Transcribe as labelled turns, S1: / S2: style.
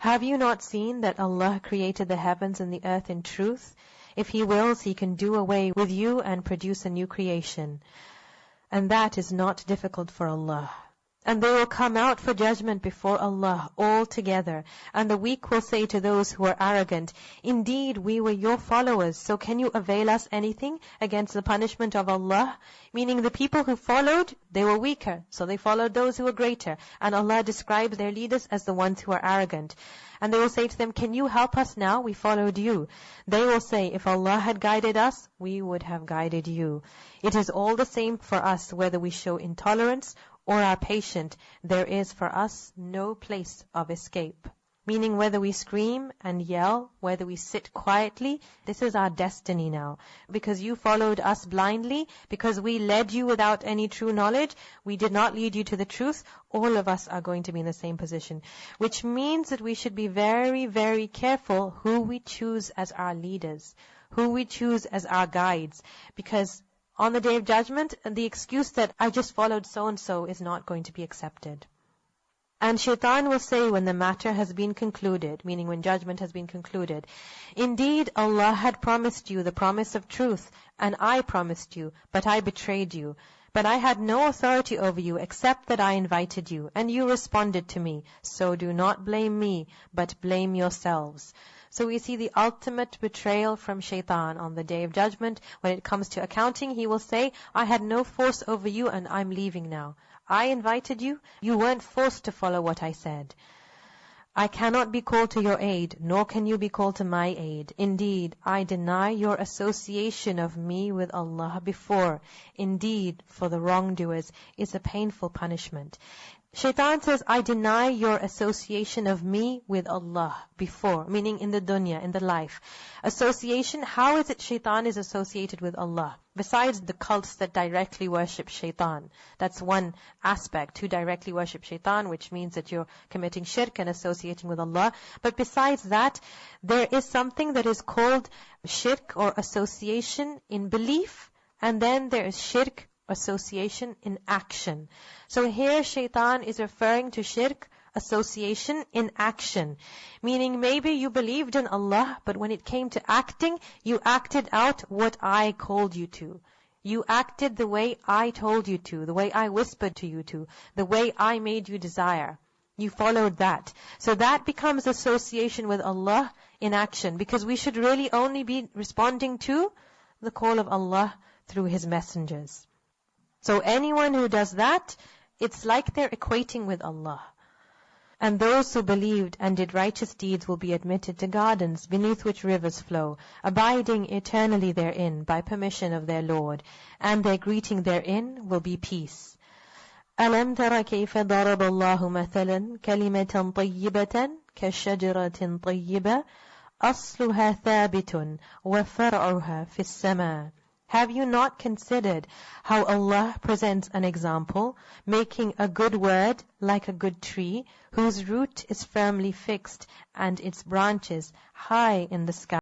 S1: Have you not seen that Allah created the heavens and the earth in truth? If He wills, He can do away with you and produce a new creation. And that is not difficult for Allah. And they will come out for judgment before Allah all together. And the weak will say to those who are arrogant, "Indeed, we were your followers, so can you avail us anything against the punishment of Allah?" Meaning the people who followed, they were weaker, so they followed those who were greater. And Allah describes their leaders as the ones who are arrogant. And they will say to them, "Can you help us now? We followed you." They will say, "If Allah had guided us, we would have guided you." It is all the same for us, whether we show intolerance or are patient. There is for us no place of escape. Meaning whether we scream and yell, whether we sit quietly, this is our destiny now. Because you followed us blindly, because we led you without any true knowledge, we did not lead you to the truth, all of us are going to be in the same position. Which means that we should be very, very careful who we choose as our leaders, who we choose as our guides. Because on the Day of Judgment, the excuse that I just followed so-and-so is not going to be accepted. And Shaitan will say when the matter has been concluded, meaning when judgment has been concluded, "Indeed, Allah had promised you the promise of truth, and I promised you, but I betrayed you. But I had no authority over you except that I invited you, and you responded to me. So do not blame me, but blame yourselves." So we see the ultimate betrayal from Shaitan on the Day of Judgment. When it comes to accounting, he will say, "I had no force over you and I'm leaving now. I invited you. You weren't forced to follow what I said. I cannot be called to your aid, nor can you be called to my aid. Indeed, I deny your association of me with Allah before. Indeed, for the wrongdoers is a painful punishment." Shaitan says, "I deny your association of me with Allah before," meaning in the dunya, in the life. Association, how is it Shaitan is associated with Allah? Besides the cults that directly worship Shaitan. That's one aspect, to directly worship Shaitan, which means that you're committing shirk and associating with Allah. But besides that, there is something that is called shirk or association in belief, and then there is shirk, association in action. So here Shaitan is referring to shirk, association in action. Meaning maybe you believed in Allah, but when it came to acting, you acted out what I called you to. You acted the way I told you to, the way I whispered to you to, the way I made you desire. You followed that. So that becomes association with Allah in action, because we should really only be responding to the call of Allah through His messengers. So anyone who does that, it's like they're equating with Allah. And those who believed and did righteous deeds will be admitted to gardens beneath which rivers flow, abiding eternally therein by permission of their Lord, and their greeting therein will be peace. أَلَمْ تَرَ كَيْفَ ضَرَبَ اللَّهُ مَثَلًا كَلِمَةً طَيِّبَةً كَشَجَرَةٍ طَيِّبَةٍ أَصْلُهَا ثَابِتٌ وَفَرْعُهَا فِي السَّمَاءِ. Have you not considered how Allah presents an example, making a good word like a good tree, whose root is firmly fixed and its branches high in the sky?